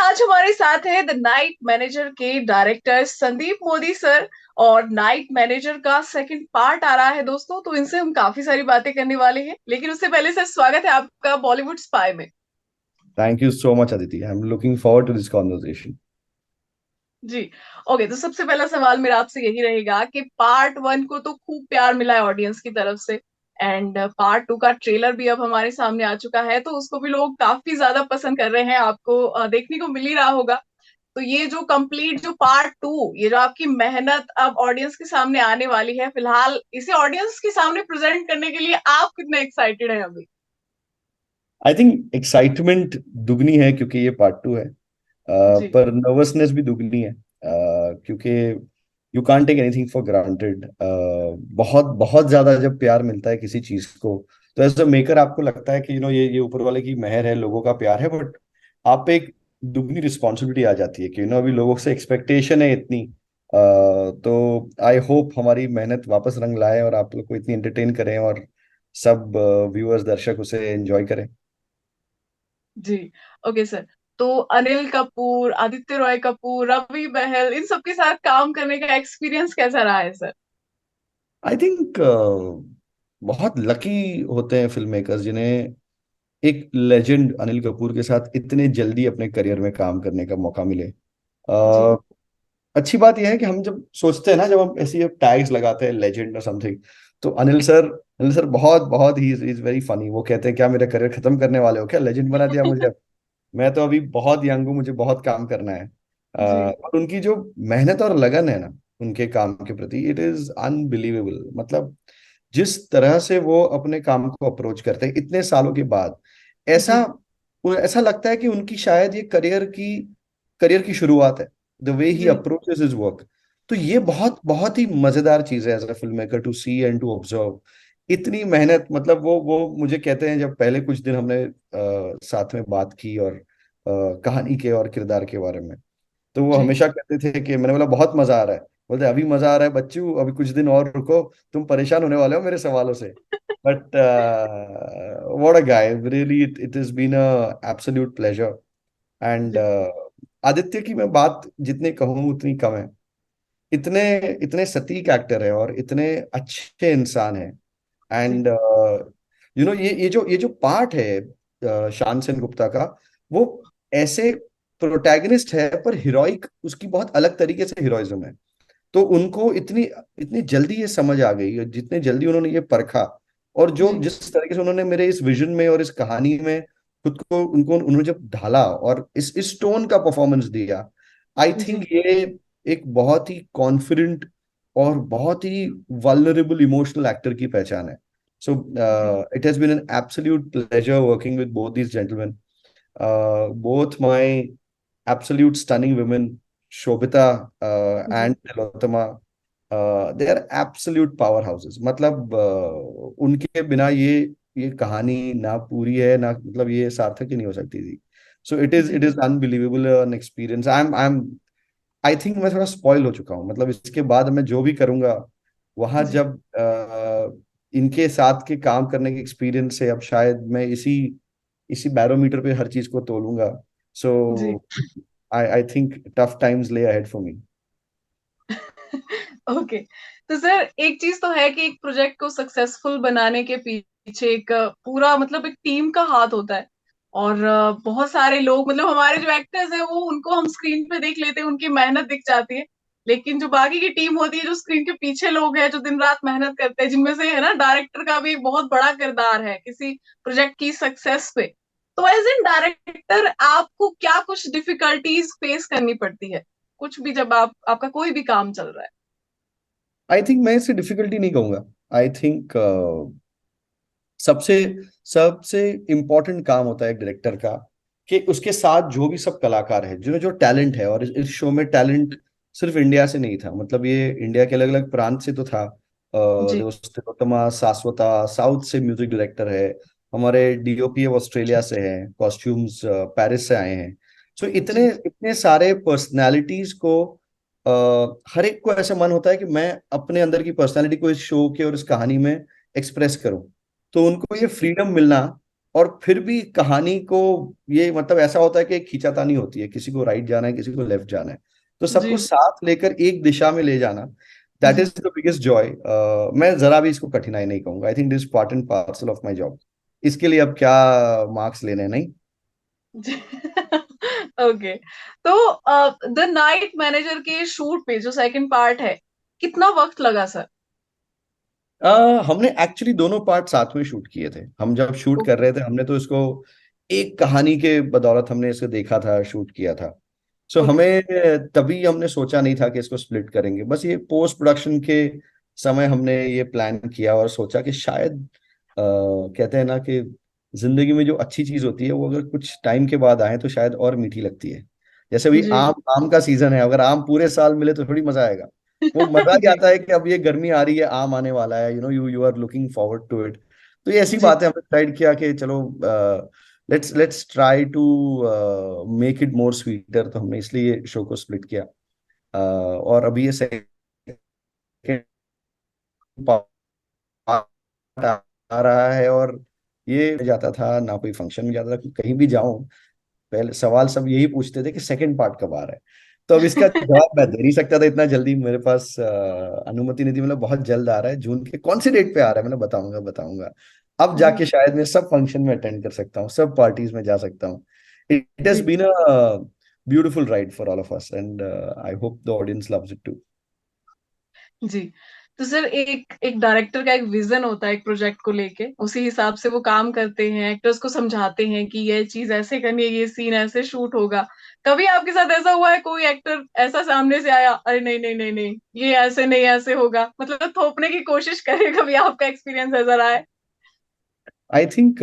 आज हमारे साथ है द नाइट मैनेजर के डायरेक्टर संदीप मोदी सर। और नाइट मैनेजर का सेकंड पार्ट आ रहा है दोस्तों, तो इनसे हम काफी सारी बातें करने वाले हैं। लेकिन उससे पहले सर, स्वागत है आपका बॉलीवुड स्पाई में। Thank you so much, Aditi. I'm looking forward to this conversation. जी। ओके, तो सबसे पहला सवाल मेरा आपसे यही रहेगा कि पार्ट वन को तो खूब प्यार मिला है ऑडियंस की तरफ से, एंड पार्ट टू का ट्रेलर भी अब हमारे सामने आ चुका है, तो उसको भी लोग काफी ज्यादा पसंद कर रहे हैं। आपको देखने को मिल ही रहा होगा। तो ये जो कंप्लीट जो पार्ट टू, ये जो आपकी मेहनत अब ऑडियंस के सामने आने वाली है, फिलहाल इसे ऑडियंस के सामने प्रेजेंट करने के लिए आप कितने एक्साइटेड हैं अभी? आई थिंक एक्साइटमेंट दुगनी है क्योंकि ये पार्ट टू है। जी। पर नर्वसनेस भी दुगनी है, क्योंकि you can't take anything for granted. बहुत बहुत ज्यादा जब प्यार मिलता है किसी चीज को, तो एज अ मेकर आपको लगता है कि ये ऊपर वाले की मेहर है, लोगों का प्यार है। बट आप पे एक दुगनी रिस्पॉन्सिबिलिटी आ जाती है कि अभी लोगों से एक्सपेक्टेशन है इतनी। तो आई होप हमारी मेहनत वापस रंग लाए और आप लोग को इतनी एंटरटेन करें, और सब व्यूअर्स दर्शक उसे एंजॉय करें। जी। Okay sir. तो अनिल कपूर, आदित्य रॉय कपूर, रवि बहल, इन सबके साथ काम करने का एक्सपीरियंस कैसा रहा है सर? आई थिंक बहुत लकी होते हैं फिल्म मेकर्स जिन्हें एक लेजेंड अनिल कपूर के साथ इतने जल्दी अपने करियर में काम करने का मौका मिले। जी। अच्छी बात यह है कि हम जब सोचते हैं ना, जब हम ऐसी टैग्स लगाते हैं लेजेंड और समथिंग, तो अनिल सर बहुत बहुत ही इज वेरी फनी। वो कहते हैं क्या मेरा करियर खत्म करने वाले हो, क्या लेजेंड बना दिया मुझे? मैं तो अभी बहुत यंग हूँ, मुझे बहुत काम करना है। जी। और उनकी जो मेहनत और लगन है ना उनके काम के प्रति, इट इज अनबिलीवेबल। मतलब जिस तरह से वो अपने काम को अप्रोच करते हैं इतने सालों के बाद, ऐसा जी। ऐसा लगता है कि उनकी शायद ये करियर की शुरुआत है। द वे ही जी। Approaches his work. तो ये बहुत बहुत ही मजेदार चीज है as a film maker to see and to observe इतनी मेहनत। मतलब वो मुझे कहते हैं, जब पहले कुछ दिन हमने साथ में बात की और कहानी के और किरदार के बारे में, तो वो जी। हमेशा कहते थे कि मैंने बोला बहुत मजा आ रहा है, बोलते अभी मजा आ रहा है बच्चू, अभी कुछ दिन और रुको, तुम परेशान होने वाले हो मेरे सवालों से। But what a guy, really it has been a absolute pleasure. And जी। आदित्य की मैं बात जितनी कहूँ उतनी कम है। इतने इतने सटीक एक्टर है और इतने अच्छे इंसान है। जी। एंड ये जो पार्ट है शान सेन गुप्ता का, वो ऐसे प्रोटैगनिस्ट है पर हीरोइक उसकी बहुत अलग तरीके से हीरोइज्म है। तो उनको इतनी इतनी जल्दी ये समझ आ गई, और जितने जल्दी उन्होंने ये परखा, और जो जी। जिस तरीके से उन्होंने मेरे इस विजन में और इस कहानी में खुद को उनको उन्होंने जब ढाला और इस टोन का परफॉर्मेंस दिया, आई जी। थिंक ये एक बहुत ही कॉन्फिडेंट और बहुत ही वल्नरेबल इमोशनल एक्टर की पहचान है। सो जी। It has been an absolute pleasure working with both these gentleman, both my absolute stunning women, Shobita ji. and Tilottama. They are absolute powerhouses. मतलब उनके बिना ये कहानी ना पूरी है, ना मतलब ये सार्थक ही नहीं हो सकती थी। So it is unbelievable an experience. I think मैं थोड़ा स्पॉइल हो चुका हूँ। मतलब इसके बाद मैं जो भी करूंगा वहां, जी। जब इनके साथ के काम करने के एक्सपीरियंस से, अब शायद मैं इसी इसी बैरोमीटर पे हर चीज को तोलूंगा। सो जी। आई थिंक टफ टाइम्स ले अहेड फॉर मी। ओके। तो सर, एक चीज तो है कि एक प्रोजेक्ट को सक्सेसफुल बनाने के पीछे एक पूरा मतलब एक टीम का हाथ होता है। और बहुत सारे लोग, मतलब हमारे जो एक्टर्स हैं, वो उनको हम स्क्रीन पे देख लेते हैं, उनकी मेहनत दिख जाती है। लेकिन जो बाकी की टीम होती है, जो स्क्रीन के पीछे लोग हैं, जो दिन रात मेहनत करते हैं, जिनमें से है ना डायरेक्टर का भी बहुत बड़ा किरदार है किसी प्रोजेक्ट की सक्सेस पे। तो एज एन डायरेक्टर आपको क्या कुछ डिफिकल्टीज फेस करनी पड़ती है, कुछ भी, जब आपका कोई भी काम चल रहा है? आई थिंक मैं इसे डिफिकल्टी नहीं कहूंगा। आई थिंक सबसे सबसे इम्पोर्टेंट काम होता है एक डायरेक्टर का कि उसके साथ जो भी सब कलाकार है, जो जो टैलेंट है, और इस शो में टैलेंट सिर्फ इंडिया से नहीं था। मतलब ये इंडिया के अलग अलग प्रांत से तो था। जी। दोस्त तिलोत्तमा सासवता साउथ से म्यूजिक डायरेक्टर है, हमारे डीओपी ऑस्ट्रेलिया से है, कॉस्ट्यूम्स पेरिस से आए हैं। सो इतने जी। इतने सारे पर्सनालिटीज को, हर एक को ऐसा मन होता है कि मैं अपने अंदर की पर्सनालिटी को इस शो के और इस कहानी में एक्सप्रेस करूं। तो उनको ये जी। फ्रीडम मिलना और फिर भी कहानी को, ये मतलब ऐसा होता है कि एक खींचातानी होती है, किसी को राइट जाना है, किसी को लेफ्ट जाना है, तो सबको जी। साथ लेकर एक दिशा में ले जाना, that is the biggest Joy. मैं जरा भी इसको कठिनाई नहीं कहूंगा, I think this part and parcel of my job. इसके लिए अब क्या मार्क्स लेने हैं, नहीं। ओके। तो द नाइट मैनेजर के शूट पे जो सेकंड पार्ट है, कितना वक्त लगा सर? हमने एक्चुअली दोनों पार्ट साथ में शूट किए थे। हम जब शूट कर ओके। रहे थे, हमने तो इसको एक कहानी के बदौलत हमने इसको देखा था, शूट किया था। So okay. हमें तभी हमने सोचा नहीं था कि इसको स्प्लिट करेंगे, बस ये पोस्ट प्रोडक्शन के समय हमने ये प्लान किया और सोचा कि शायद कहते हैं ना कि जिंदगी में जो अच्छी चीज होती है वो अगर कुछ टाइम के बाद आए तो शायद और मीठी लगती है। जैसे अभी जी। आम आम का सीजन है, अगर आम पूरे साल मिले तो थोड़ी मजा आएगा। वो मजा ही जी। आता है कि अब ये गर्मी आ रही है, आम आने वाला है, you know, you are looking forward to it. तो ये ऐसी जी। बात है, हमने डिसाइड किया कि चलो let's try to make it more sweeter, तो हमने इसलिए शो को स्प्लिट किया। और अभी ये सेकंड पार्ट आ रहा है, और ये जाता था ना, कोई फंक्शन में जाता था, कहीं भी जाऊं, पहले सवाल सब यही पूछते थे कि सेकंड पार्ट कब आ रहा है। तो अब इसका जवाब मैं दे नहीं सकता था इतना जल्दी, मेरे पास अनुमति नहीं थी। मतलब बहुत जल्द आ रहा है, जून के कौन सी डेट पे आ रहा है, मतलब बताऊंगा बताऊंगा। अब जी। जाके शायद मैं सब फंक्शन में अटेंड कर सकता हूँ, सब पार्टीज में जा सकता हूँ। इट हैज जी। Been a beautiful ride for all of us, and I hope the audience loves it too. जी। तो सर, एक एक डायरेक्टर का एक विजन होता है एक प्रोजेक्ट को लेके, उसी हिसाब से वो काम करते हैं, एक्टर्स को समझाते हैं कि ये चीज ऐसे करनी है, ये सीन ऐसे शूट होगा। कभी आपके साथ ऐसा हुआ है, कोई एक्टर ऐसा सामने से आया, अरे नहीं नहीं नहीं नहीं, ये ऐसे नहीं, ऐसे होगा, मतलब थोपने की कोशिश करे, कभी आपका एक्सपीरियंस ऐसा रहा है? आई थिंक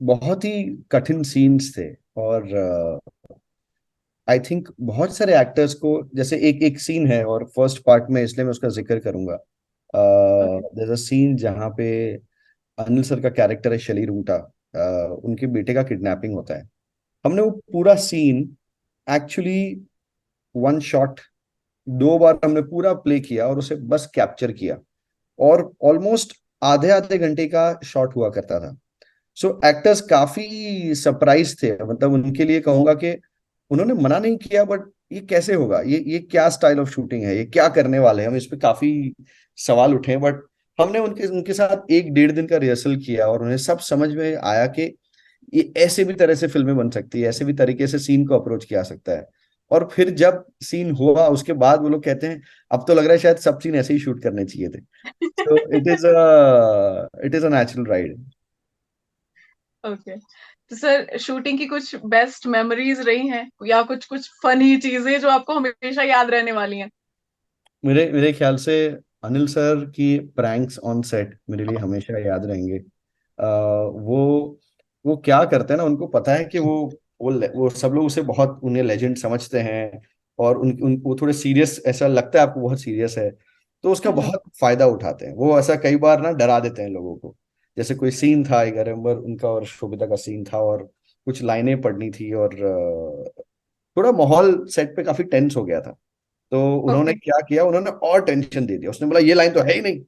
बहुत ही कठिन सीन्स थे, और आई थिंक बहुत सारे एक्टर्स को, जैसे एक एक सीन है और फर्स्ट पार्ट में, इसलिए मैं उसका जिक्र करूंगा। ओके। देयर अ सीन जहाँ पे अनिल सर का कैरेक्टर है शलीर ऊंटा, उनके बेटे का किडनैपिंग होता है। हमने वो पूरा सीन एक्चुअली वन शॉट, दो बार हमने पूरा प्ले किया और उसे बस कैप्चर किया, और ऑलमोस्ट आधे आधे घंटे का शॉट हुआ करता था। सो एक्टर्स काफी सरप्राइज थे, मतलब उनके लिए कहूंगा कि उन्होंने मना नहीं किया, बट ये कैसे होगा, ये क्या स्टाइल ऑफ शूटिंग है, ये क्या करने वाले हैं हम, इस पे काफी सवाल उठे। बट हमने उनके उनके साथ एक डेढ़ दिन का रिहर्सल किया, और उन्हें सब समझ में आया कि ये ऐसे भी तरह से फिल्में बन सकती है, ऐसे भी तरीके से सीन को अप्रोच किया जा सकता है। और फिर जब सीन हुआ उसके बाद वो लोग कहते हैं अब तो लग रहा है शायद सब सीन ऐसे ही शूट करने चाहिए थे। So it is a natural ride. Okay. तो सर, शूटिंग की कुछ बेस्ट मेमोरीज रही हैं, या कुछ कुछ फनी चीजें जो आपको हमेशा याद रहने वाली हैं? मेरे मेरे ख्याल से अनिल सर की प्रैंक्स ऑन सेट मेरे लिए हमेशा याद रहेंगे। वो क्या करते हैं ना, उनको पता है कि वो सब लोग उसे बहुत, उन्हें लेजेंड समझते हैं, और वो थोड़े सीरियस, ऐसा लगता है आपको बहुत सीरियस है, तो उसका बहुत फायदा उठाते हैं। वो ऐसा कई बार ना डरा देते हैं लोगों को। जैसे कोई सीन था, एक रिमेम्बर उनका और शोभिता का सीन था, और कुछ लाइनें पढ़नी थी, और थोड़ा माहौल सेट पे काफी टेंस हो गया था। तो उन्होंने ओके। क्या किया, उन्होंने और टेंशन दे दिया। उसने बोला ये लाइन तो है ही नहीं,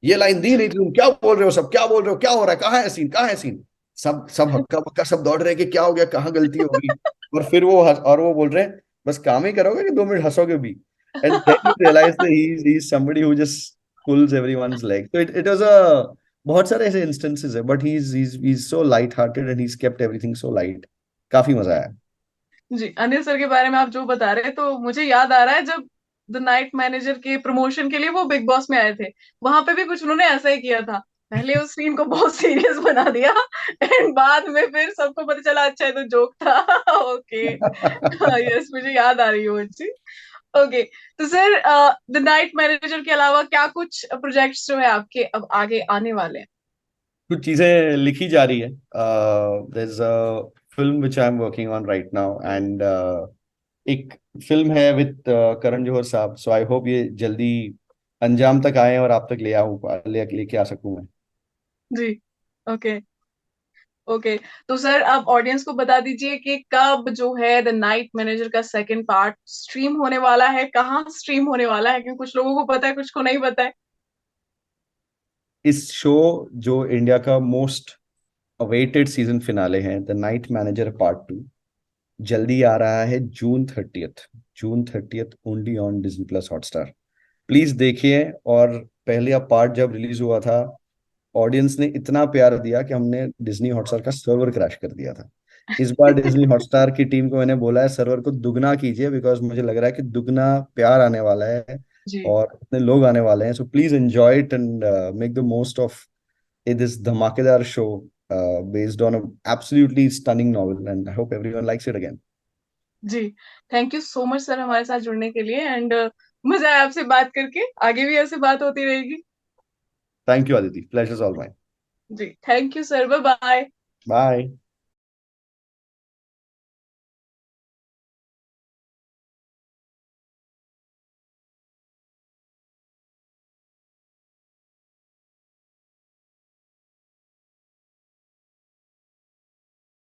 ये लाइन दी नहीं थी, तुम क्या बोल रहे हो, सब क्या बोल रहे हो, क्या हो रहा है, कहाँ है सीन, कहाँ है सीन। सब सब हक्का बक्का सब दौड़ रहे हैं कि क्या हो गया, कहाँ गलती होगी। और फिर और वो बोल रहे हैं बस काम ही करोगे कि 2 मिनट हंसोगे भी। And then you realise that he is somebody who just pulls everyone's leg. तो इट वाज अ, बहुत सारे ऐसे इंस्टेंसेस है, but he is so light hearted and he kept everything so light. काफी मजा आया। जी, अनिल सर के बारे में आप जो बता रहे हैं, तो मुझे याद आ रहा है, जब द नाइट मैनेजर के प्रमोशन के लिए वो बिग बॉस में आए थे, वहां पे भी कुछ उन्होंने ऐसा ही किया था। पहले उस सीन को बहुत सीरियस बना दिया, एंड बाद में फिर सबको पता चला अच्छा है तो जोक था। ओके। यस, मुझे याद आ रही है वो चीज। ओके। तो सर, द नाइट मैनेजर के अलावा क्या कुछ प्रोजेक्ट्स जो है आपके अब आगे आने वाले हैं? कुछ चीजें लिखी जा रही है। There is a film which I am working on right now, and एक फिल्म है with Karan Johar sahab. So I hope ये जल्दी अंजाम तक आए और आप तक लेके आ सकूं मैं। जी। ओके। ओके। तो सर, आप ऑडियंस को बता दीजिए कि कब जो है द नाइट मैनेजर का सेकंड पार्ट स्ट्रीम होने वाला है, कहाँ स्ट्रीम होने वाला है, क्योंकि कुछ लोगों को पता है, कुछ को नहीं पता है। इस शो, जो इंडिया का मोस्ट अवेटेड सीजन फिनाले है, द नाइट मैनेजर पार्ट 2, जल्दी आ रहा है जून 30th। June 30th only on Disney plus Hotstar. Please देखिए। और पहले पार्ट जब रिलीज हुआ था, ऑडियंस ने इतना प्यार दिया कि हमने डिज्नी हॉटस्टार का सर्वर क्रैश कर दिया था। इस बार डिज्नी हॉटस्टार की टीम को मैंने बोला है सर्वर को दुगना कीजिए, बिकॉज मुझे लग रहा है कि दुगना प्यार आने वाला है जी और इतने लोग आने वाले हैं। So please enjoy it and make the most of this धमाकेदार show based on absolutely stunning novel, and I hope everyone likes it again. जी। Thank you so much sir हमारे साथ जुड़ने के लिए, एंड मजा आया आपसे बात करके। आगे भी ऐसे बात होती रहेगी। Thank you Aditi, pleasure all mine. जी thank you sir, bye bye. Bye.